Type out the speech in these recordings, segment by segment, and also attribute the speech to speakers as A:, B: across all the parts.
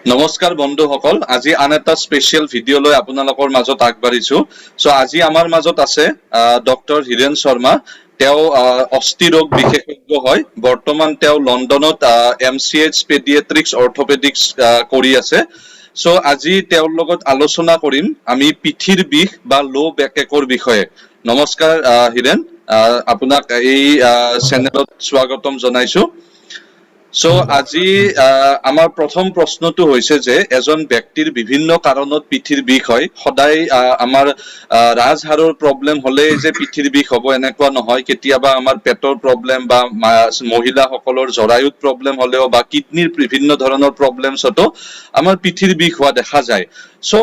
A: নমস্কাৰ বন্ধুসকল, আজি আন এটা স্পেচিয়েল ভিডিঅ' লৈ আপোনালোকৰ মাজত আগবাঢ়িছো। সো আজি আমাৰ মাজত আছে ডক্টৰ হীৰেন শৰ্মা। তেওঁ অস্থি ৰোগ বিশেষজ্ঞ হয়। বৰ্তমান তেওঁ লণ্ডনত MCH পেডিয়াট্ৰিক্স অৰ্থপেডিক্স কৰি আছে। সো আজি তেওঁৰ লগত আলোচনা কৰিম আমি পিঠিৰ বিষ বা লো বেকেকৰ বিষয়ে। নমস্কাৰ হীৰেন, আপোনাক এই চেনেলত স্বাগতম জনাইছো। সো আজি আমাৰ প্ৰথম প্ৰশ্নটো হৈছে যে এজন ব্যক্তিৰ বিভিন্ন কাৰণত পিঠিৰ বিষ হয়। সদায় আমাৰ ৰাজহাড়ৰ প্ৰব্লেম হলে যে পিঠিৰ বিষ হ'ব এনেকুৱা নহয়। কেতিয়াবা আমাৰ পেটৰ প্ৰব্লেম বা মহিলাসকলৰ জৰায়ুত প্ৰব্লেম হলেও বা কিডনিৰ বিভিন্ন ধৰণৰ প্ৰব্লেমছতো আমাৰ পিঠিৰ বিষ হোৱা দেখা যায়। সো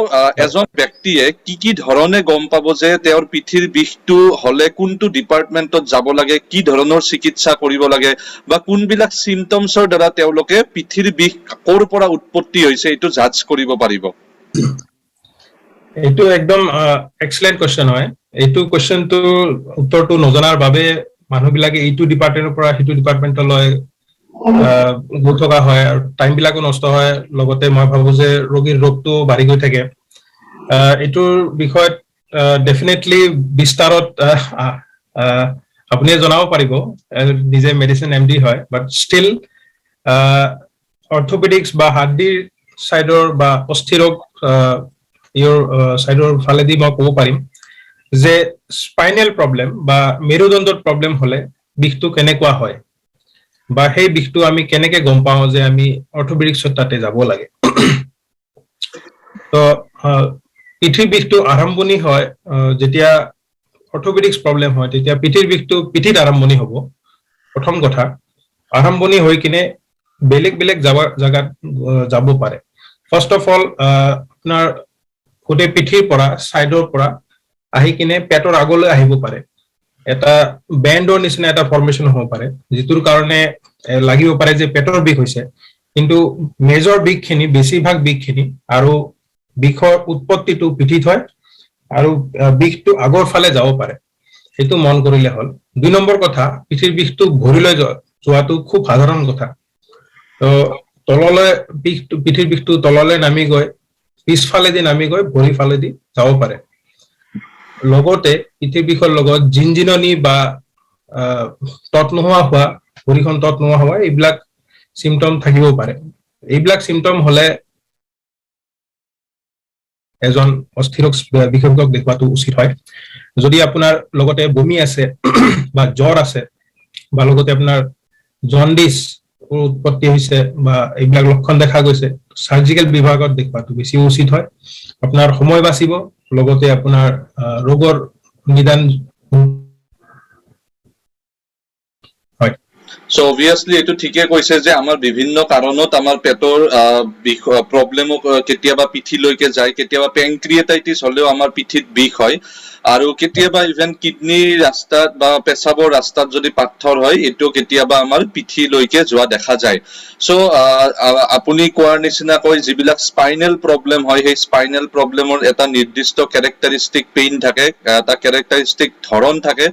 A: এজন ব্যক্তিয়ে কি ধৰণে গম পাব যে তেওঁৰ পিঠিৰ বিষটো হলে কোনটো ডিপাৰ্টমেন্টত যাব লাগে, কি ধৰণৰ চিকিৎসা কৰিব লাগে বা কোনবিলাক চিমটমছৰ দ্বাৰা তেওঁলোকে পিঠিৰ বিষ ক'ৰ পৰা উৎপত্তি হৈছে এইটো জাজ কৰিব পাৰিব?
B: এইটো একদম এক্সেলেন্ট কোৱেশ্চন হয়। এইটো কোৱেশ্চনটো উত্তৰটো নজনাৰ বাবে মানুহবিলাকে এইটো ডিপাৰ্টমেন্টৰ পৰা সেইটো ডিপাৰ্টমেন্টলৈ গৈ থকা হয় আৰু টাইম বিলাকো নষ্ট হয়। লগতে মই ভাবো যে ৰোগীৰ ৰোগটো বাঢ়ি গৈ থাকে। এইটোৰ বিষয়ত ডেফিনেটলি বিস্তাৰত আপুনি জনাব পাৰিব, নিজে মেডিচিন MD হয়, বাট ষ্টিল অৰ্থপেডিক্স বা হাৰ্ডিৰ চাইডৰ বা অস্থিৰোগ চাইডৰ ফালেদি মই ক'ব পাৰিম যে স্পাইনেল প্ৰব্লেম বা মেৰুদণ্ডৰ প্ৰব্লেম হলে বিষটো কেনেকুৱা হয় বা সেই বিষটো আমি কেনেকে গম পাওঁ যে আমি অৰ্থপেডিক্সত তাতে যাব লাগে। তো পিঠিৰ বিষটো আৰম্ভণি হয় যেতিয়া অৰ্থপেডিক্স প্ৰব্লেম হয়, তেতিয়া পিঠিৰ বিষটো পিঠিত আৰম্ভণি হ'ব। প্ৰথম কথা, আৰম্ভণি হৈ কিনে বেলেগ বেলেগ জাগাত যাব পাৰে। ফাৰ্ষ্ট অফ অল আপোনাৰ গোটেই পিঠিৰ পৰা চাইডৰ পৰা আহি কিনে পেটৰ আগলৈ আহিব পাৰে। এটা বেণ্ডৰ নিচিনা এটা ফৰ্মেশ্যন হ'ব পাৰে, যিটোৰ কাৰণে লাগিব পাৰে যে পেটৰ বিষ হৈছে। কিন্তু মেজৰ বিষখিনি, বেছিভাগ বিষখিনি আৰু বিষৰ উৎপত্তিটো পিঠিত হয় আৰু বিষটো আগৰ ফালে যাব পাৰে। সেইটো মন কৰিলে হ'ল। 2 নম্বৰ কথা, পিঠিৰ বিষটো ঘূৰিলৈ যোৱাটো খুব সাধাৰণ কথা। তো তললৈ পিঠিৰ বিষটো তললৈ নামি গৈ পিছফালেদি নামি গৈ ভৰি ফালেদি যাব পাৰে। লগতে পিঠিৰ বিষৰ লগত জিনজিননি বা তত নোহোৱা হোৱা, ভৰিখন তত নোহোৱা হোৱা, এইবিলাক চিমটম থাকিব পাৰে। এইবিলাক চিমটম হলে এজন অস্থিৰোগ বিশেষজ্ঞক দেখুৱাটো উচিত হয়। যদি আপোনাৰ লগতে বমি আছে বা জ্বৰ আছে বা লগতে আপোনাৰ জণ্ডিছ উৎপত্তি হৈছে বা এইবিলাক লক্ষণ দেখা গৈছে, সাৰ্জিকেল বিভাগত দেখুৱাটো বেছি উচিত হয়। আপোনাৰ সময় বাচিব, লগতে আপোনাৰ ৰোগৰ নিদান হয়।
A: সো অবভিয়াসলি এইটো ঠিকে কৈছে যে আমাৰ বিভিন্ন কাৰণত আমাৰ পেটৰ প্ৰব্লেমো কেতিয়াবা পিঠিলৈকে যায়। কেতিয়াবা পেনক্ৰিয়েটাইটিছ হলেও আমাৰ পিঠিত বিষ হয় আৰু কেতিয়াবা ইভেন কিডনিৰ ৰাস্তাত বা পেচাবৰ ৰাস্তাত যদি পাথৰ হয়, এইটো কেতিয়াবা আমাৰ পিঠিলৈকে যোৱা দেখা যায়। সো আপুনি কোৱাৰ নিচিনাকৈ যিবিলাক স্পাইনেল প্ৰব্লেম হয়, সেই স্পাইনেল প্ৰব্লেমৰ এটা নিৰ্দিষ্ট কেৰেক্টাৰিষ্টিক পেইন থাকে, এটা কেৰেক্টাৰিষ্টিক ধৰণ থাকে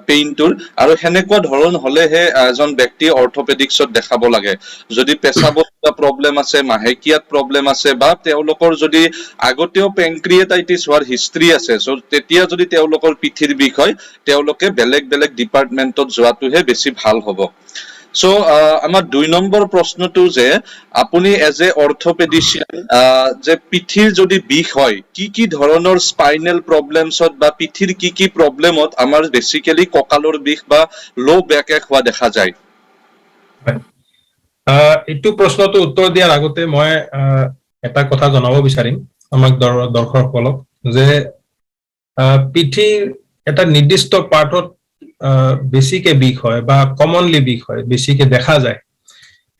A: পেইনটোৰ, আৰু সেনেকুৱা ধৰণ হলেহে এজন ব্যক্তি অৰ্থপেডিক্সত দেখাব লাগে। যদি পেচাবত প্ৰব্লেম আছে, মাহেকীয়াত প্ৰব্লেম আছে বা তেওঁলোকৰ যদি আগতেও পেনক্ৰিয়েটাইটিছ হোৱাৰ হিষ্ট্ৰী আছে, সো তেতিয়া যদি তেওঁলোকৰ পিঠিৰ বিষ হয়, তেওঁলোকে বেলেগ বেলেগ ডিপাৰ্টমেন্টত যোৱাটোহে বেছি ভাল হ'ব। সো আমাৰ 2 নম্বৰ প্ৰশ্নটো যে আপুনি এজ এ অৰ্থপেডিচিয়ান যে পিঠিৰ যদি বিষ হয়, কি ধৰণৰ স্পাইনেল প্ৰব্লেমছত বা পিঠিৰ কি প্ৰব্লেমত আমাৰ বেসিক্যালি কঁকালৰ বিষ বা লো বেক হোৱা দেখা যায়?
B: এইটো প্ৰশ্নটো উত্তৰ দিয়াৰ আগতে মই এটা কথা জনাব বিচাৰিম আমাক দৰ্শকসকলক যে পিঠিৰ এটা নিৰ্দিষ্ট পাৰ্টত বেছিকে বিষ হয় বা কমনলি বিষ হয়, বেছিকে দেখা যায়।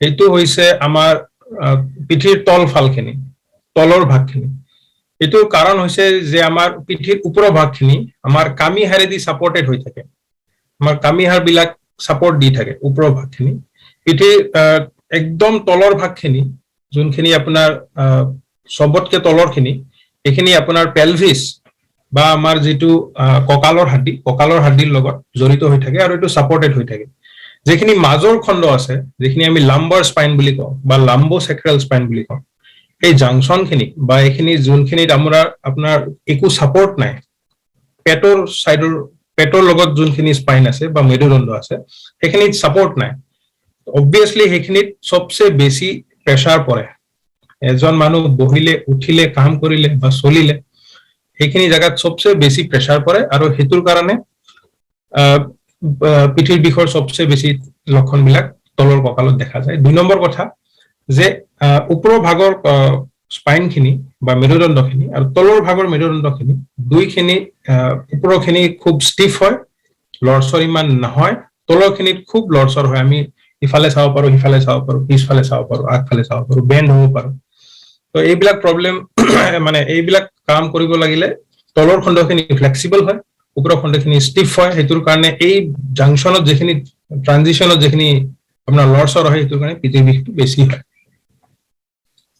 B: এইটো হৈছে আমাৰ পিঠিৰ তলফালখিনি, তলৰ ভাগখিনি। এইটোৰ কাৰণ হৈছে যে আমাৰ পিঠিৰ ওপৰৰ ভাগখিনি আমাৰ কামি হাড়েদি ছাপৰ্টেড হৈ থাকে। আমাৰ কামি হাড়বিলাক ছাপৰ্ট দি থাকে ওপৰৰ ভাগখিনি। পিঠিৰ একদম তলৰ ভাগখিনি, যোনখিনি আপোনাৰ সবতকে তলৰখিনি, এইখিনি আপোনাৰ পেলভিছ বা আমাৰ যিটো কঁকালৰ হাড্ডিৰ লগত জড়িত হৈ থাকে আৰু এইটো ছাপৰ্টেড হৈ থাকে। যিখিনি মাজৰ খণ্ড আছে, যিখিনি আমি লাম্বাৰ স্পাইন বুলি কওঁ বা লাম্বোচেক্ৰাল স্পাইন বুলি কওঁ, এই জাংচন খিনি বা এইখিনি যোনখিনিত আপোনাৰ একো ছাপৰ্ট নাই, পেটৰ লগত যোনখিনি স্পাইন আছে বা মেৰুদণ্ড আছে, সেইখিনিত ছাপৰ্ট নাই, অবভিয়াছলি সেইখিনিত সবচে বেছি প্ৰেছাৰ পৰে। এজন মানুহ বহিলে, উঠিলে, কাম কৰিলে বা চলিলে সেইখিনি জায়গাত সবচে বেছি প্ৰেছাৰ পৰে, আৰু সেইটোৰ কাৰণে পিঠিৰ বিষৰ সবচে বেছি লক্ষণবিলাক তলৰ কঁকালত দেখা যায়। 2 নম্বৰ কথা যে ওপৰৰ ভাগৰ স্পাইন খিনি বা মেৰুদণ্ডখিনি আৰু তলৰ ভাগৰ মেৰুদণ্ডখিনি দুইখিনি, ওপৰৰখিনি খুব ষ্টিফ হয়, লৰচৰ ইমান নহয়, তলৰখিনিত খুব লৰচৰ হয়। আমি ইফালে চাব পাৰো, সিফালে চাব পাৰো, পিছফালে চাব পাৰো, আগফালে চাব পাৰো, বেণ্ড হ'ব পাৰো। তো এইবিলাক প্ৰব্লেম মানে এইবিলাক কাম কৰিব লাগিলে তলৰ খণ্ডখিনি ফ্লেক্সিবল হয়, ওপৰৰ খণ্ডখিনি ষ্টিফ হয়। সেইটোৰ কাৰণে এই জাংচনত যিখিনি ট্ৰানজিশনত যিখিনি আপোনাৰ লৰচৰ হয়, সেইটোৰ কাৰণে পিঠিৰ বিষটো বেছি হয়।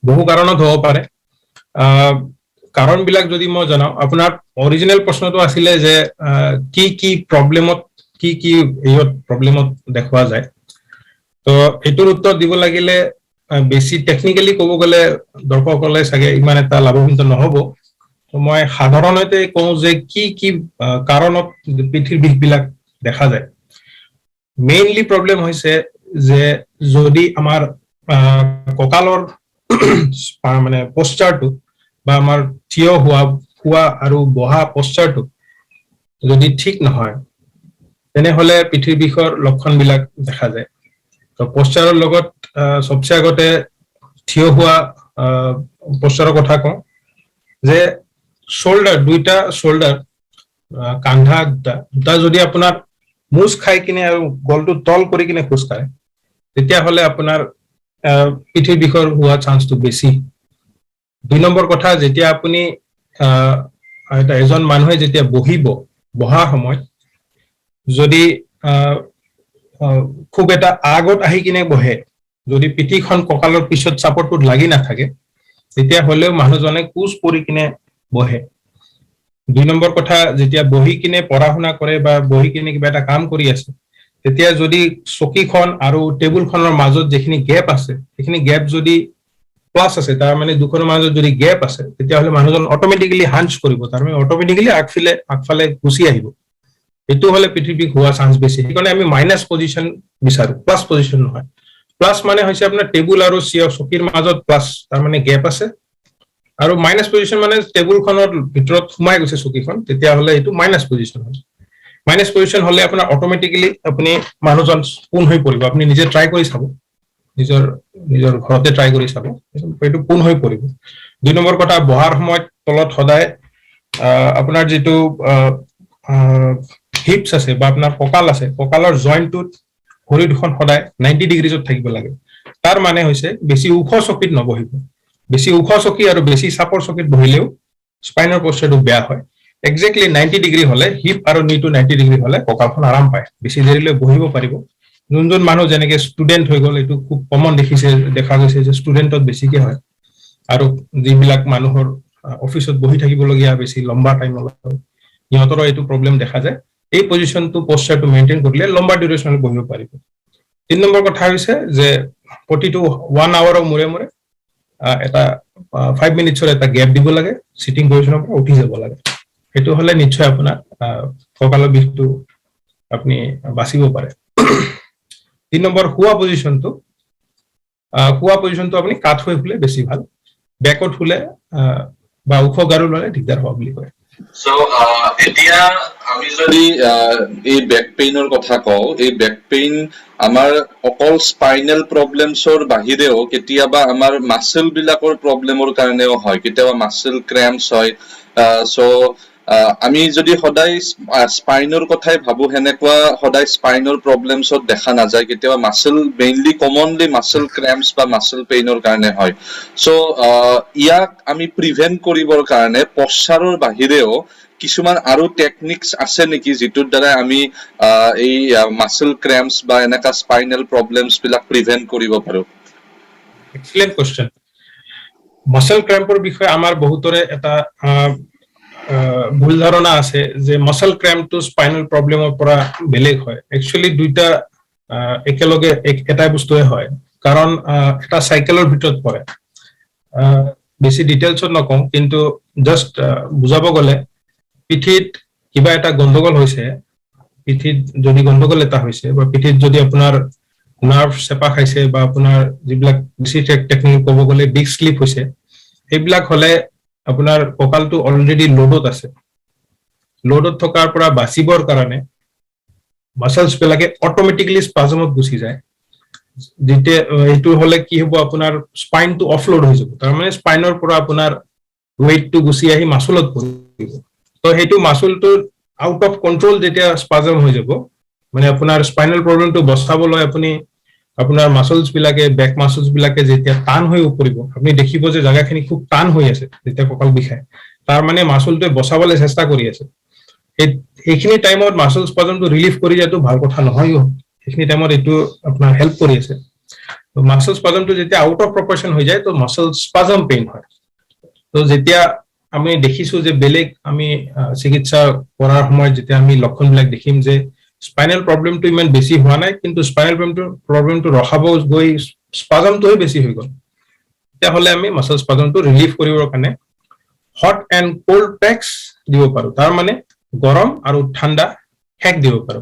B: বহু কাৰণত হ'ব পাৰে। কাৰণবিলাক যদি মই জনাওঁ, আপোনাৰ অৰিজিনেল প্ৰশ্নটো আছিলে যে কি প্ৰব্লেমত প্ৰব্লেমত দেখুওৱা যায়। তো এইটোৰ উত্তৰ দিব লাগিলে বেছি টেকনিকেলি ক'ব গ'লে দৰ্শকসকলে চাগে ইমান এটা লাভৱান্বিত নহ'ব। তো মই সাধাৰণতে কওঁ যে কি কাৰণত পিঠিৰ বিষবিলাক দেখা যায়। মেইনলি প্ৰব্লেম হৈছে যে যদি আমাৰ কঁকালৰ মানে পশ্চাৰটো বা আমাৰ থিয় হোৱা আৰু বহা পশ্চাৰটো যদি ঠিক নহয়, তেনেহলে পিঠিৰ বিষৰ লক্ষণবিলাক দেখা যায়। তো পশ্চাৰৰ লগত সবচে আগতে থিয় হোৱা পশ্চাৰৰ কথা কওঁ যে দুইটা শোল্ডাৰ, কান্ধা দুটা যদি আপোনাৰ মুচ খাই কিনে আৰু গলটো তল কৰি কিনে খোজ কাঢ়ে, তেতিয়াহ'লে আপোনাৰ পিঠিৰ বিষৰ হোৱা চান্সটো বেছি। 2 নম্বৰ কথা, যেতিয়া আপুনি এজন মানুহে যেতিয়া বহা সময়ত যদি খুব এটা আগত আহি কিনে বহে, যদি পিঠিখন কঁকালৰ পিছত চাপৰ্টটোত লাগি নাথাকে, তেতিয়া হ'লেও মানুহজনে কোচ পৰি কিনে বহে। 2 নম্বৰ কথা, যেতিয়া বহি কিনে পঢ়া শুনা কৰে বা বহি কিনে কিবা এটা কাম কৰি আছে, তেতিয়া যদি চকীখন আৰু টেবুলখনৰ মাজত যিখিনি গেপ আছে, সেইখিনি গেপ যদি প্লাছ আছে, তাৰ মানে দুখনৰ মাজত যদি গেপ আছে, তেতিয়াহ'লে মানুহজন অট'মেটিকেলি হাঞ্চ কৰিব, তাৰমানে অট'মেটিকেলি আগফালে গুচি আহিব। এইটো হ'লে পিঠিৰ বিষ হোৱা চান্স বেছি। সেইকাৰণে আমি মাইনাছ পজিশ্যন বিচাৰো, প্লাছ পজিশ্যন নহয়। প্লাছ মানে হৈছে আপোনাৰ টেবুল আৰু চকীৰ মাজত প্লাছ, তাৰমানে গেপ আছে, আৰু মাইনাছ পজিশ্যন মানে টেবুলখনৰ ভিতৰত সোমাই গৈছে চকীখন, তেতিয়াহ'লে এইটো মাইনাছ পজিশ্যন হয়। মাইনাছ পজিশ্যন হ'লে আপোনাৰ অট'মেটিকেলি আপুনি মানুহজন পোন হৈ পৰিব। আপুনি নিজে ট্ৰাই কৰি চাব, নিজৰ ঘৰতে ট্ৰাই কৰি চাব, এইটো পোন হৈ পৰিব। 2 নম্বৰ কথা, বহাৰ সময়ত তলত সদায় আপোনাৰ যিটো হিপছ আছে বা আপোনাৰ কঁকাল আছে, কঁকালৰ জইণ্টটোত ভৰি দুখন সদায় 90 ডিগ্ৰীজত থাকিব লাগে। তাৰ মানে হৈছে বেছি ওখ চকীত নবহিব। বেছি ওখ চকী আৰু বেছি চাপৰ চকীত বহিলেও স্পাইনৰ পশ্চাৰটো বেয়া হয়। একজেক্টলি 90 ডিগ্ৰী হ'লে, হিপ আৰু নিটো 90 ডিগ্ৰী হ'লে কঁকালখন আৰাম পায়, বেছি দেৰিলৈ বহিব পাৰিব। যোনজন মানুহ যেনেকে ষ্টুডেণ্ট হৈ গ'ল, এইটো খুব কমন দেখা গৈছে যে ষ্টুডেণ্টত বেছিকে হয়, আৰু যিবিলাক মানুহৰ অফিচত বহি থাকিবলগীয়া বেছি লম্বা টাইমলৈ, সিহঁতৰো এইটো প্ৰব্লেম দেখা যায়। এই পজিশ্যনটো পশ্চাৰটো মেইনটেইন কৰিলে লম্বা ডিউৰেশ্যনত বহিব পাৰিব। 3 নম্বৰ কথা হৈছে যে প্ৰতিটো 1 আৱাৰৰ মূৰে মূৰে এটা 5 মিনিটছৰ এটা গেপ দিব লাগে, চিটিং পজিশ্যনৰ পৰা উঠি যাব লাগে। সেইটো হ'লে নিশ্চয় আপোনাৰ কঁকালৰ বিষটো আপুনি বাচিব পাৰে। 3 নম্বৰ, শোৱা পজিশ্যনটো আপুনি কাঠ হৈ শুলে বেছি ভাল। বেকত শুলে বা ওখ গাৰু ল'লে দিগদাৰ হোৱা বুলি কয়।
A: So, এতিয়া আমি যদি এই বেক পেইনৰ কথা কওঁ, এই বেক পেইন আমাৰ অকল স্পাইনেল প্ৰব্লেমছৰ বাহিৰেও কেতিয়াবা আমাৰ মাসল বিলাকৰ প্ৰব্লেমৰ কাৰণেও হয়, কেতিয়াবা মাসল ক্ৰেম্পছ হয়। আমি যদি সদায় স্পাইনৰ কথাই ভাবো, সেনেকুৱা সদায় স্পাইনৰ প্ৰব্লেমছত দেখা নাযায়, কেতিয়াবা মেইনলি কমনলি মাসল ক্ৰেম্পছ বা মাসল পেইনৰ কাৰণে হয়। চ' ইয়াক আমি প্ৰিভেন্ট কৰিবৰ কাৰণে পশ্চাৰৰ বাহিৰেও কিছুমান আৰু টেকনিক্স আছে নেকি, যিটোৰ দ্বাৰা আমি এই মাসল ক্ৰেম্পছ বা এনেকা স্পাইনেল প্ৰব্লেমছ বিলাক প্ৰিভেন্ট কৰিব পাৰো?
B: Excellent question. মাসল ক্ৰেম্পৰ বিষয়ে আমাৰ বহুতৰে এটা ভুল ধাৰণা আছে যে মাসল ক্ৰেম্পটো স্পাইনেল প্ৰব্লেমৰ পৰা বেলেগ হয়। একচুৱেলি দুইটা একেলগে এটাই বস্তুৱে হয়, কাৰণ এটা চাইকেলৰ ভিতৰত পৰে। বেছি ডিটেইলছত নকওঁ, কিন্তু জাষ্ট বুজাব গ'লে পিঠিত কিবা এটা গণ্ডগোল হৈছে, পিঠিত যদি গণ্ডগোল এটা হৈছে বা পিঠিত যদি আপোনাৰ নাৰ্ভ চেপা খাইছে বা আপোনাৰ যিবিলাক বেছি টেকনিক ক'ব গ'লে ডিস্ক স্লিপ হৈছে, সেইবিলাক হ'লে আপোনাৰ কঁকালটো অলৰেডি লোডত আছে। লোডত থকাৰ পৰা বাচিবৰ কাৰণে মাসলছ বিলাকে অট'মেটিকলি স্পাজমত গুচি যায়। যেতিয়া এইটো হ'লে কি হ'ব, আপোনাৰ স্পাইনটো অফলোড হৈ যাব, তাৰমানে স্পাইনৰ পৰা আপোনাৰ ৱেইটটো গুচি আহি মাচুলত পৰিব। তো সেইটো মাচুলটো আউট অফ কন্ট্ৰল যেতিয়া স্পাজম হৈ যাব, মানে আপোনাৰ স্পাইনেল প্ৰব্লেমটো বচাবলৈ আপুনি আপোনাৰ মাসলছ বিলাকে, বেক মাসলছ বিলাকে যেতিয়া টান হৈ পৰিব, আপুনি দেখিব যে জাগাখিনি খুব টান হৈ আছে যেতিয়া কঁকাল বিষায়, তাৰ মানে মাসুলটোৱে বচাবলৈ চেষ্টা কৰি আছে। এইখিনি টাইমত মাসল স্পাজমটো ৰিলিফ কৰি দিয়াটো ভাল কথা নহয়ও, সেইখিনি টাইমত এইটো আপোনাৰ হেল্প কৰি আছে। তো মাসল স্পাজমটো যেতিয়া আউট অফ প্ৰপৰ্চন হৈ যায়, তো মাসল স্পাজম পেইন হয়। তো যেতিয়া আমি দেখিছো যে বেলেগ আমি চিকিৎসা কৰাৰ সময়ত যেতিয়া আমি লক্ষণবিলাক দেখিম যে স্পাইনেল প্ৰব্লেমটো ইমান বেছি হোৱা নাই, কিন্তু স্পাইনেল প্ৰব্লেমটো ৰখাব গৈ স্পাজমটোহে বেছি হৈ গ'ল, তেতিয়াহ'লে আমি মাসল স্পাজমটো ৰিলিফ কৰিবৰ কাৰণে হট এণ্ড কোল্ড পেক্স দিব পাৰো, তাৰ মানে গৰম আৰু ঠাণ্ডা হেক দিব পাৰো।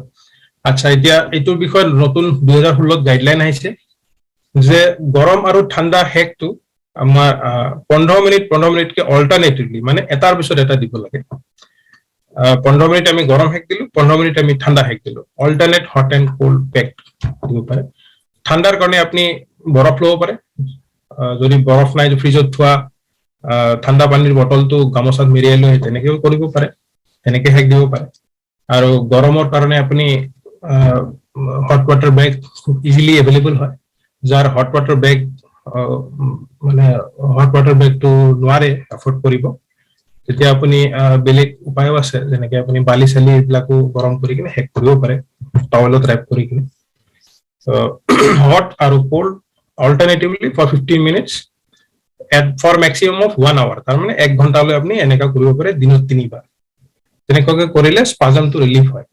B: আচ্ছা, এতিয়া এইটোৰ বিষয়ে নতুন 2016 গাইডলাইন আহিছে যে গৰম আৰু ঠাণ্ডা হেকটো আমাৰ 15 মিনিটকে অল্টাৰনেটিভলি, মানে এটাৰ পিছত এটা দিব লাগে। 15 মিনিট আমি গৰম হেক দিলো, 15 মিনিট আমি ঠাণ্ডা হেক দিলো, alternate hot and cold pack দিব পাৰে। ঠাণ্ডাৰ কাৰণে আপুনি বৰফ ল'ব পাৰে, যদি বৰফ নাই ফ্ৰিজত থোৱা ঠাণ্ডা পানীৰ বটলটো গামোচাত মেৰিয়াই লৈ তেনেকেও কৰিব পাৰে, তেনেকে হেক দিব পাৰে। আৰু গৰমৰ কাৰণে আপুনি hot water bag easily available হয়, যাৰ হট ৱাটাৰ বেগ মানে হট ৱাটাৰ বেগটো নোৱাৰে এফৰ্ড কৰিব, তেতিয়া আপুনি বেলেগ উপায়ো আছে, যেনেকে আপুনি বালি চালি এইবিলাকো গৰম কৰি কিনে হেক কৰিব পাৰে, টাৱেলত ৰেপ কৰি কিনে। হট আৰু cold alternatively for 15 minutes for maximum of 1 hour, তাৰমানে 1 ঘণ্টালৈ আপুনি এনেকা কৰিব পাৰে দিনত 3 বাৰ। তেনেকুৱাকে কৰিলে স্পাজমটো ৰিলিফ হয়।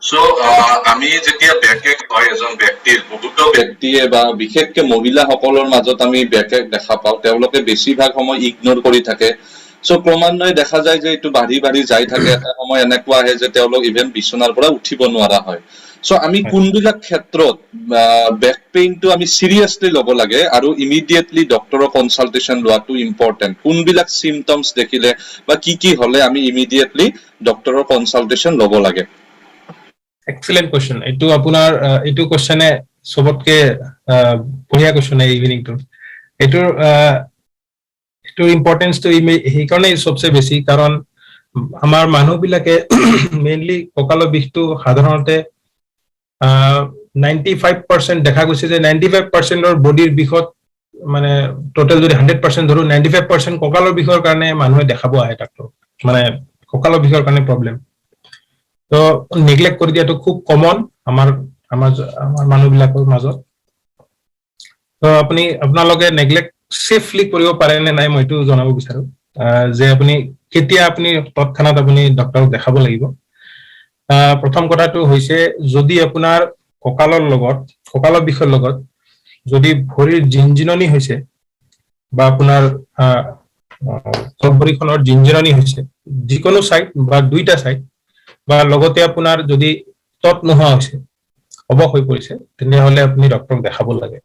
A: সো আমি যেতিয়া বেকেক হয় এজন ব্যক্তিৰ, বহুতো ব্যক্তিয়ে বা বিশেষকে মহিলাসকলৰ মাজত আমি বেকেক দেখা পাওঁ, তেওঁলোকে বেছিভাগ সময় ইগনোৰ কৰি থাকে। সো ক্ৰমান্বয়ে দেখা যায় যে এইটো বাঢ়ি বাঢ়ি যাই থাকে, এটা সময় এনেকুৱা আহে যে তেওঁলোক ইভেন বিচনাৰ পৰা উঠিব নোৱাৰা হয়। সো আমি কোনবিলাক ক্ষেত্ৰত বেক পেইনটো আমি সিৰিয়াছলি ল'ব লাগে আৰু ইমিডিয়েটলি ডক্টৰৰ কনসালটেশন লোৱাটো ইম্পৰ্টেন্ট? কোনবিলাক সিম্পটমস দেখিলে বা কি হলে আমি ইমিডিয়েটলি ডক্টৰৰ কনসালটেশন ল'ব লাগে?
B: Excellent question. এইটো আপোনাৰ এইটো কোৱেশ্চনে সবতকে বঢ়িয়া কোৱেশ্চন এই ইভিনিংটো। এইটোৰ ইম্পৰ্টেন্সটো সেইকাৰণে সবচে বেছি, কাৰণ আমাৰ মানুহবিলাকে মেইনলি কঁকালৰ বিষটো সাধাৰণতে 95% দেখা গৈছে যে 95%ৰ বডিৰ বিষত, মানে টোটেল যদি 100% ধৰো, 95% কঁকালৰ বিষৰ কাৰণে মানুহে দেখাব আহে ডাক্তৰ, মানে কঁকালৰ বিষৰ কাৰণে প্ৰব্লেম। তো নেগলেক্ট কৰি দিয়াটো খুব কমন আমাৰ মানুহবিলাকৰ মাজত। তো আপোনালোকে নেগলেক্ট সেফলি কৰিব পাৰে নে নাই মই এইটো জনাব বিচাৰো, যে আপুনি কেতিয়া আপুনি তৎক্ষণাত আপুনি ডক্টৰক দেখাব লাগিব। প্ৰথম কথাটো হৈছে, যদি আপোনাৰ কঁকালৰ বিষৰ লগত যদি ভৰিৰ জিনজিননি হৈছে বা আপোনাৰ ভৰিখনৰ জিনজিননি হৈছে, যিকোনো চাইড বা দুইটা চাইড, বা লগতে আপোনাৰ যদি তত নোহোৱা হৈছে, অৱশ হৈ পৰিছে, তেনেহলে আপুনি ডক্টৰক দেখাব লাগে।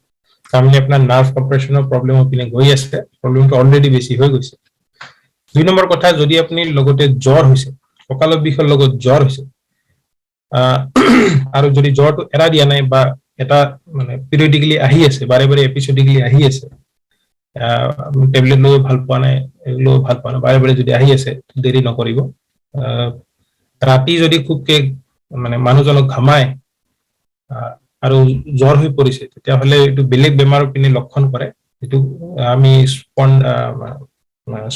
B: তাৰমানে আপোনাৰ নাৰ্ভ কম্প্ৰেছনৰ প্ৰব্লেম পিনে গৈ আছে, প্ৰব্লেমটো অলৰেডি বেছি হৈ গৈছে। 2 নম্বৰ কথা, যদি আপুনি লগতে জ্বৰ হৈছে, কঁকালৰ বিষৰ লগত জ্বৰ হৈছে, আৰু যদি জ্বৰটো এৰা দিয়া নাই বা এটা মানে পিৰিয়ডিকলি আহি আছে, বাৰে বাৰে এপিচডিকলি আহি আছে, টেবলেট লৈ ভাল পোৱা নাই, বাৰে বাৰে যদি আহি আছে, দেৰি নকৰিব। ৰাতি যদি খুবকে মানে মানুহজনক ঘামায় আৰু জ্বৰ হৈ পৰিছে, তেতিয়াহ'লে এইটো বেলেগ বেমাৰৰ পিনে লক্ষণ কৰে। এইটো আমি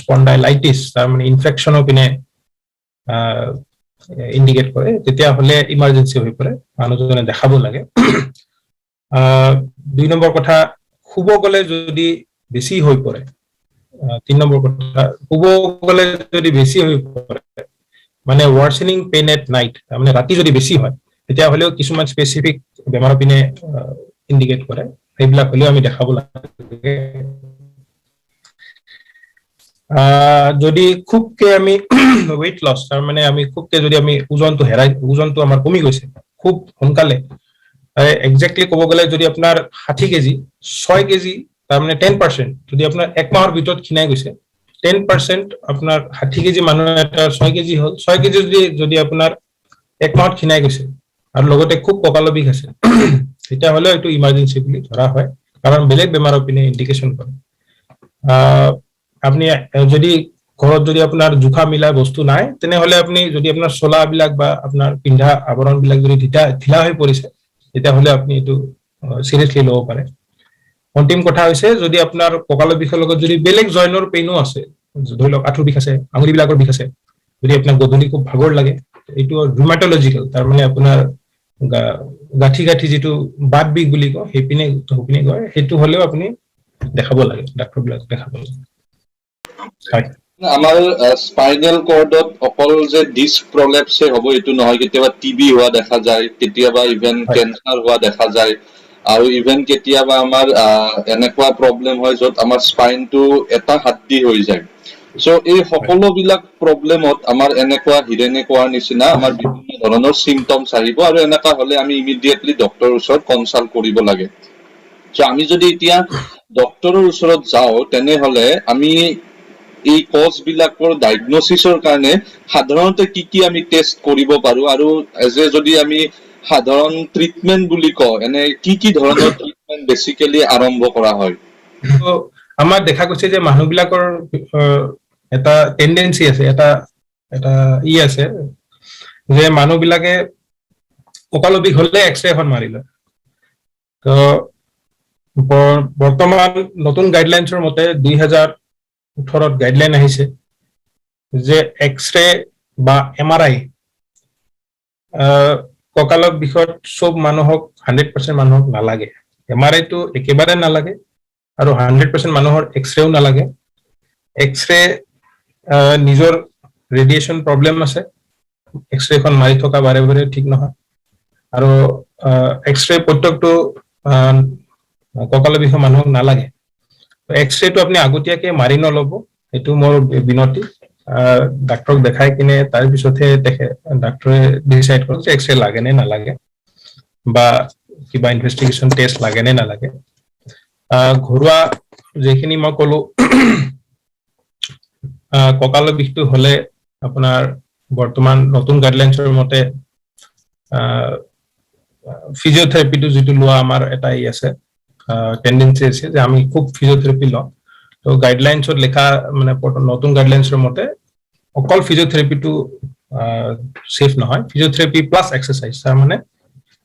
B: স্পন্ডাইলাইটিছ, তাৰমানে ইনফেকশ্যনৰ পিনে ইণ্ডিকেট কৰে, তেতিয়াহ'লে ইমাৰ্জেঞ্চি হৈ পৰে, মানুহজনে দেখাব লাগে। 2 নম্বৰ কথা, শুব গ'লে যদি বেছি হৈ পৰে। 3 নম্বৰ কথা, শুব গ'লে যদি বেছি হৈ পৰে, মানে ৱাৰ্চেনিং পেইন এট নাইট, মানে ৰাতি যদি বেছি হয়, তেতিয়া হলেও কিছুমান স্পেচিফিক বেমাৰৰ পিনে ইণ্ডিকেট কৰে, সেইবিলাক হলেও আমি দেখাব লাগে। যদি খুবকে আমি ওয়েট লছ, তাৰ মানে আমি খুবকে যদি আমি ওজনটো আমাৰ কমি গৈছে খুব সোনকালে, একজেক্টলি ক'ব গ'লে যদি আপোনাৰ 60 কেজি 6 কেজি তাৰমানে 10%, যদি আপোনাৰ 1 মাহৰ ভিতৰত ক্ষীণাই গৈছে 10%, আপোনাৰ 60 কেজি মানুহ এটা 6 কেজি হ'ল, 6 কেজি যদি আপোনাৰ 1 মাহত ক্ষীণাই গৈছে আৰু লগতে খুব কঁকালৰ বিষ আছে, তেতিয়াহ'লে এইটো ইমাৰ্জেঞ্চি বুলি ধৰা হয়, কাৰণ বেলেগ বেমাৰৰ পিনে ইণ্ডিকেশ্যন কৰে। আপনি যদি ঘৰত যদি আপোনাৰ জোখা মিলা বস্তু নাই, তেনেহলে আপুনি যদি আপোনাৰ চলাবিলাক বা আপোনাৰ পিন্ধা আৱৰণবিলাক যদি ঢিলা হৈ পৰিছে, তেতিয়াহ'লে আপুনি এইটো চিৰিয়াছলি ল'ব পাৰে। অন্তিম কথা হৈছে, যদি আপোনাৰ কঁকালৰ বিষৰ লগত যদি বেলেগ জইনৰ পেইনো আছে, ধৰি লওক আঁঠুৰ বিষ আছে, আঙুলিবিলাকৰ বিষ আছে, যদি আপোনাৰ গধূলি খুব ভাগৰ লাগে, এইটো ৰুমাটলজিকেল, তাৰমানে আপোনাৰ গাঁঠি যিটো বাত বিষ বুলি কয়, সেইপিনে কয়, সেইটো হলেও আপুনি দেখাব লাগে, ডাক্তৰবিলাক দেখাব লাগে। হয়।
A: আমাৰ স্পাইনেল কৰ্ডত অকল যে ডিস্ক প্ৰলেপছে হ'ব এইটো নহয়, কেতিয়াবা টিবি হোৱা দেখা যায়, কেতিয়াবা ইভেন কেঞ্চাৰ হোৱা দেখা যায়, আৰু ইভেন কেতিয়াবা আমাৰ এনেকুৱা প্ৰব্লেম হয় য'ত আমাৰ স্পাইনটো এটা হাড্ডি হৈ যায়। চ' এই সকলোবিলাক প্ৰব্লেমত আমাৰ এনেকুৱা হিৰেনে কোৱাৰ নিচিনা আমাৰ বিভিন্ন ধৰণৰ চিমটমছ আহিব, আৰু এনেকুৱা হলে আমি ইমিডিয়েটলি ডক্তৰৰ ওচৰত কনচাল্ট কৰিব লাগে। চ' আমি যদি এতিয়া ডক্তৰৰ ওচৰত যাওঁ, তেনেহলে আমি এই কজ বিলাকৰ ডায়গনচিছৰ কাৰণে সাধাৰণতে কি আমি টেষ্ট কৰিব পাৰো, আৰু যদি আমি সাধাৰণ ট্ৰিটমেন্ট বুলি কওঁ, এনে কি ধৰণৰ ট্ৰিটমেন্ট বেচিকেলি আৰম্ভ কৰা হয়?
B: আমাৰ দেখা গৈছে যে মানুহবিলাকৰ এটা টেন্ডেঞ্চি আছে, এটা আছে যে মানুহবিলাকে কঁকালৰ বিষ হলে এক্সৰে এখন মাৰি লয়। তো বৰ্তমান নতুন গাইডলাইনছৰ মতে 2018ত গাইডলাইন আহিছে যে এক্সৰে বা MRI কঁকালৰ বিষত চব মানুহক 100% মানুহক নালাগে, MRI টো একেবাৰে নালাগে, আৰু 100% মানুহৰ এক্সৰেও নালাগে। এক্সৰে নিজৰ ৰেডিয়েশ্যন প্ৰব্লেম আছে, এক্সৰেখন মাৰি থকা বাৰে বাৰে ঠিক নহয়, আৰু এক্সৰে প্ৰত্যেকটো কঁকালৰ বিষৰ মানুহক নালাগে। এক্সৰেটো আপুনি আগতীয়াকে মাৰি নল'ব, এইটো মোৰ বিনতি। ডাক্তৰক দেখাই কিনে তাৰ পিছতহে ডাক্তৰে ডিচাইড কৰক যে এক্সৰে লাগে নে নালাগে, বা কিবা ইনভেষ্টিগেশ্যন টেষ্ট লাগে নে নালাগে। ঘৰুৱা যিখিনি মই ক'লো, কঁকালৰ বিষটো হলে আপোনাৰ বৰ্তমান নতুন গাইডলাইনছৰ মতে ফিজিঅথেৰাপিটো যিটো লোৱা আমাৰ এটা আছে টেন্ডেঞ্চি আছে যে আমি খুব ফিজিঅথেৰাপি লওঁ। তো গাইডলাইনছত লেখা মানে নতুন গাইডলাইনছৰ মতে অকল ফিজিঅথেৰাপিটো ছেফ নহয়, ফিজিঅথেৰাপি প্লাছ এক্সাৰচাইজ, তাৰমানে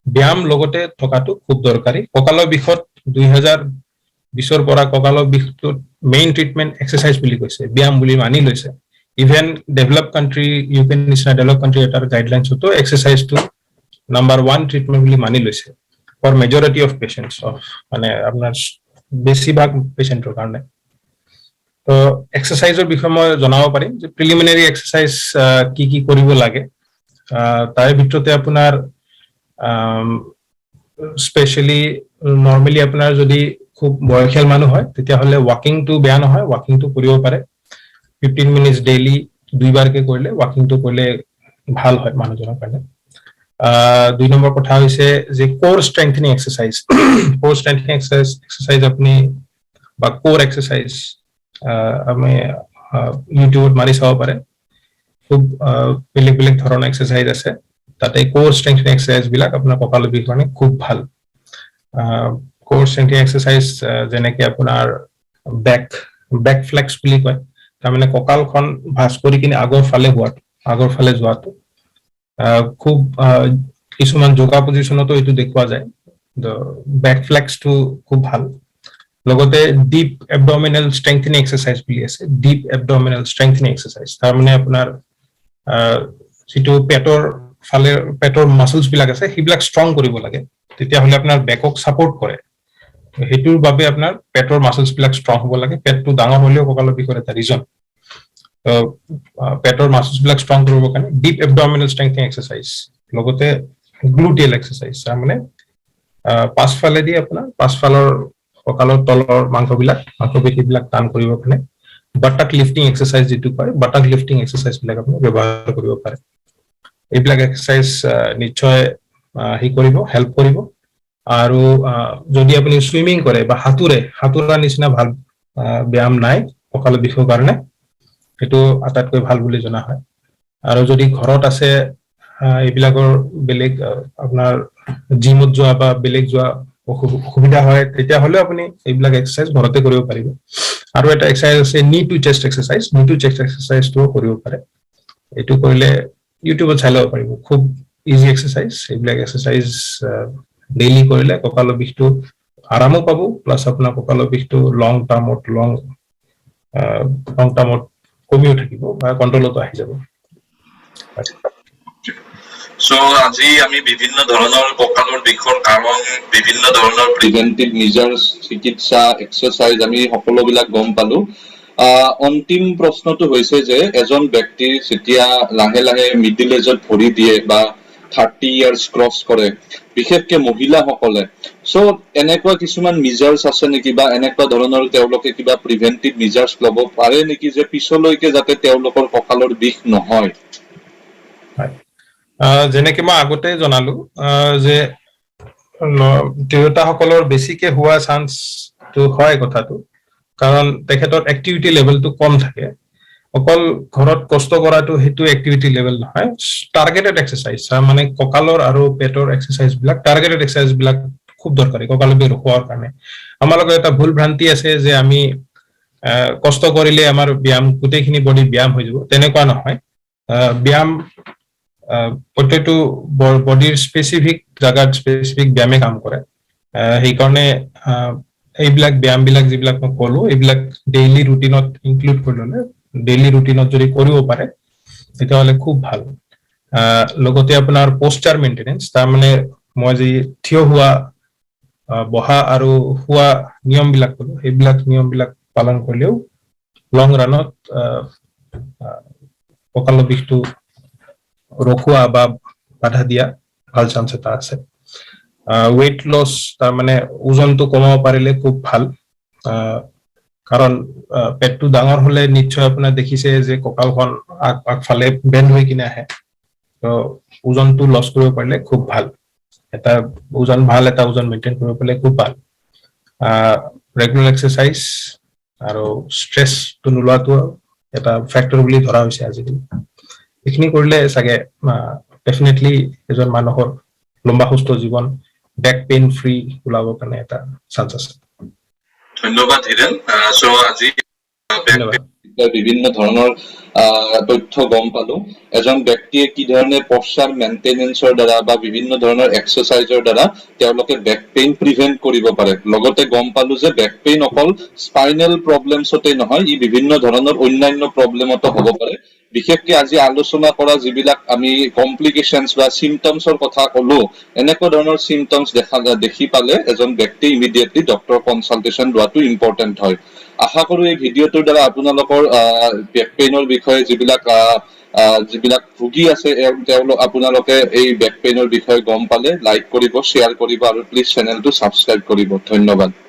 B: ব্যায়াম লগতে থকাটো খুব দৰকাৰী। কঁকালৰ বিষত 2020ৰ পৰা কঁকালৰ বিষটোত মেইন ট্ৰিটমেণ্ট এক্সাৰচাইজ বুলি কৈছে, ব্যায়াম বুলি মানি লৈছে। ইভেন ডেভেলপ কাণ্ট্ৰি, ইউকে নিচিনা ডেভেলপ কাণ্ট্ৰি এটাৰ গাইডলাইনছতো এক্সাৰচাইজটো নাম্বাৰ 1 ট্ৰিটমেণ্ট বুলি মানি লৈছে ফৰ মেজৰিটি অফ পেচেণ্টছ, মানে আপোনাৰ বেছিভাগ পেচেণ্টৰ কাৰণে। তো এক্সাৰচাইজৰ বিষয়ে মই জনাব পাৰিম যে প্ৰিলিমিনাৰী এক্সাৰচাইজ কি কৰিব লাগে। তাৰে ভিতৰতে আপোনাৰ স্পেচিয়েলি নৰ্মেলি আপোনাৰ যদি খুব বয়সীয়াল মানুহ হয়, তেতিয়াহ'লে ৱাকিংটো বেয়া নহয়, ৱাকিংটো কৰিব পাৰে 15 মিনিটছ ডেইলি, 2 বাৰকে কৰিলে ৱাকিংটো কৰিলে ভাল হয় মানুহজনৰ কাৰণে। 2 নম্বৰ কথা হৈছে যে কোৰ ষ্ট্ৰেংথেনিং এক্সাৰচাইজ, কোৰ ষ্ট্ৰেংথেনিং এক্সাৰচাইজ আপুনি বা কোৰ এক্সাৰচাইজ আমি ইউটিউবত মাৰি চাব পাৰে, খুব বেলেগ ধৰণৰ এক্সাৰচাইজ আছে, তাতে কোৰ ষ্ট্ৰেংথেনিং এক্সাৰচাইজ বিলাক আপোনাৰ কঁকালৰ বিষ কাৰণে খুব ভাল। কোৰ ষ্ট্ৰেংথেনিং এক্সাৰচাইজ যেনেকে আপোনাৰ বেক ফ্লেক্স বুলি কয়, তাৰমানে কঁকালখন ভাঁজ কৰি কিনে আগৰ ফালে যোৱাটো খুব কিছুমান যোগা পজিশ্যনতো এইটো দেখুওৱা যায়। বেক ফ্লেক্সটো খুব ভাল। লগতে ডিপ এবডমিনেল ষ্ট্ৰেংথেনিং এক্সাৰচাইজ বুলি আছে, ডিপ এবডমিনেল ষ্ট্ৰেংথেনিং এক্সাৰচাইজ, তাৰমানে আপোনাৰ যিটো পেটৰ মাছলছ বিলাক আছে সেইবিলাক ষ্ট্ৰং কৰিব লাগে, তেতিয়াহ'লে আপোনাৰ বেকক ছাপোৰ্ট কৰে। সেইটোৰ বাবে আপোনাৰ পেটৰ মাছলছ বিলাক ষ্ট্ৰং হ'ব লাগে। পেটটো ডাঙৰ হ'লেও কঁকালৰ বিষৰ এটা ৰিজন। পেটৰ মাছলছ বিলাক ষ্ট্ৰং কৰিবৰ কাৰণে ডিপ এবডমিনেল ষ্ট্ৰেংথেনিং এক্সাৰচাইজ, লগতে গ্লুটিয়েল এক্সাৰচাইজ মানে পাছফালেদি আপোনাৰ পাছফালৰ কঁকালৰ তলৰ মাংসপেশীবিলাক টান কৰিবৰ কাৰণে বাটাক লিফটিং এক্সাৰচাইজ যিটো কয় বাটাক লিফটিং এক্সাৰচাইজ বিলাক আপুনি ব্যৱহাৰ কৰিব পাৰে এইবিলাক এক্সাৰচাইজ নিশ্চয় কৰিব হেল্প কৰিব আৰু যদি আপুনি সুইমিং কৰে বা সাঁতোৰা নিচিনা ভাল ব্যায়াম নাই কঁকালৰ বিষৰ কাৰণে সেইটো আটাইতকৈ ভাল বুলি জনা হয় আৰু যদি ঘৰত আছে এইবিলাকৰ বেলেগ আপোনাৰ জিমত যোৱা বা বেলেগ যোৱা অসুবিধা হয় তেতিয়াহ'লে আপুনি এইবিলাক এক্সাৰচাইজ ঘৰতে কৰিব পাৰিব আৰু এটা এক্সাৰচাইজ আছে নি টু চেষ্ট এক্সাৰচাইজটো কৰিব পাৰে এইটো কৰিলে ইউটিউবত চাই ল'ব পাৰিব খুব ইজি এক্সাৰচাইজ এইবিলাক এক্সাৰচাইজ ডেইলি কৰিলে কঁকালৰ বিষটো আৰামো পাব প্লাছ আপোনাৰ কঁকালৰ বিষটো লং টাৰ্মত কমিও থাকিব বা কণ্ট্ৰলতো আহি যাব
A: সো আজি আমি বিভিন্ন ধৰণৰ কঁকালৰ বিষৰ কাৰণ বিভিন্ন ধৰণৰ প্ৰিভেন্টিভ মেজাৰ্ছ চিকিৎসা এক্সাৰচাইজ আমি সকলোবিলাক গম পালো অন্তিম প্ৰশ্নটো হৈছে যে এজন ব্যক্তি যেতিয়া লাহে লাহে মিডিল এজত ভৰি দিয়ে বা 30 ইয়াৰ্ছ ক্ৰছ কৰে বিশেষকৈ মহিলাসকলে সো এনেকুৱা কিছুমান মেজাৰ্ছ আছে নেকি বা এনেকুৱা ধৰণৰ তেওঁলোকে কিবা প্ৰিভেন্টিভ মেজাৰ্ছ ল'ব পাৰে নেকি যে পিছলৈকে যাতে তেওঁলোকৰ কঁকালৰ বিষ নহয়
B: যেনেকে মই আগতে জনালো যে তিৰোতাসকলৰ বেছিকে হোৱা চান্সটো হয় কথাটো কাৰণ তেখেতৰ এক্টিভিটি লেভেলটো কম থাকে অকল ঘৰত কষ্ট কৰাটো সেইটো এক্টিভিটি লেভেল নহয় টাৰ্গেটেড এক্সাৰচাইজ মানে কঁকালৰ আৰু পেটৰ এক্সাৰচাইজ বিলাক টাৰ্গেটেড এক্সাৰচাইজ বিলাক খুব দৰকাৰী কঁকালৰ বিষ ৰখোৱাৰ কাৰণে আমাৰ লগত এটা ভুল ভ্ৰান্তি আছে যে আমি কষ্ট কৰিলে আমাৰ ব্যায়াম গোটেইখিনি বডি ব্যায়াম হৈ যাব তেনেকুৱা নহয় ব্যায়াম প্ৰত্যেকটো বডিৰ স্পেচিফিক জাগাত স্পেচিফিক ব্যায়ামে কাম কৰে সেইকাৰণে এইবিলাক ব্যায়ামবিলাক যিবিলাক মই ক'লো এইবিলাক ডেইলি ৰুটিনত ইনক্লুড কৰি ল'লে ডেইলি ৰুটিনত যদি কৰিব পাৰে তেতিয়াহ'লে খুব ভাল লগতে আপোনাৰ পোষ্টাৰ মেইনটেনেন্স তাৰমানে মই যি থিয় হোৱা বহা আৰু শোৱা নিয়মবিলাক ক'লো সেইবিলাক নিয়মবিলাক পালন কৰিলেও লং ৰানত কঁকালৰ বিষটো ৰখোৱা বা বাধা দিয়া ভাল চান্স এটা আছে ৱেইট লছ তাৰমানে ওজনটো কমাব পাৰিলে খুব ভাল কাৰণ পেটটো ডাঙৰ হলে নিশ্চয় আপোনাৰ দেখিছে যে কঁকালখন আগফালে বেণ্ড হৈ কিনে আহে তো ওজনটো লছ কৰিব পাৰিলে খুব ভাল এটা ওজন মেইনটেইন কৰিব পাৰিলে খুব ভাল ৰেগুলাৰ এক্সাৰচাইজ আৰু ষ্ট্ৰেছটো নোলোৱাটো এটা ফেক্টৰ বুলি ধৰা হৈছে আজিকালি এইখিনি কৰিলে চাগে ডেফিনেটলি এজন মানুহৰ লম্বা সুস্থ জীৱন বেক পেইন ফ্ৰী ওলাবৰ কাৰণে এটা চান্স আছে
A: ধন্যবাদ হিৰেন সো আজি বিভিন্ন ধৰণৰ তথ্য গম পালো এজন ব্যক্তিয়ে কি ধৰণে পশ্চাৰ মেইনটেনেন্সৰ দ্বাৰা বা বিভিন্ন ধৰণৰ এক্সাৰচাইজৰ দ্বাৰা তেওঁলোকে বেক পেইন প্ৰিভেন্ট কৰিব পাৰে লগতে গম পালো যে বেক পেইন অকল স্পাইনেল প্ৰব্লেমছতে নহয় ই বিভিন্ন ধৰণৰ অন্যান্য প্ৰব্লেমতো হ'ব পাৰে বিশেষকৈ আজি আলোচনা কৰা যিবিলাক আমি কমপ্লিকেশনছ বা চিমটমছৰ কথা ক'লো এনেকুৱা ধৰণৰ চিমটমছ দেখি পালে এজন ব্যক্তি ইমিডিয়েটলি ডক্টৰ কনচালটেশ্যন লোৱাটো ইম্পৰ্টেণ্ট হয় আশা কৰো এই ভিডিঅ'টোৰ দ্বাৰা আপোনালোকৰ বেক পেইনৰ বিষয়ে যিবিলাক ভুগি আছে আপোনালোকে এই বেক পেইনৰ বিষয়ে গম পালে লাইক কৰিব শ্বেয়াৰ কৰিব আৰু প্লিজ চেনেলটো ছাবস্ক্ৰাইব কৰিব ধন্যবাদ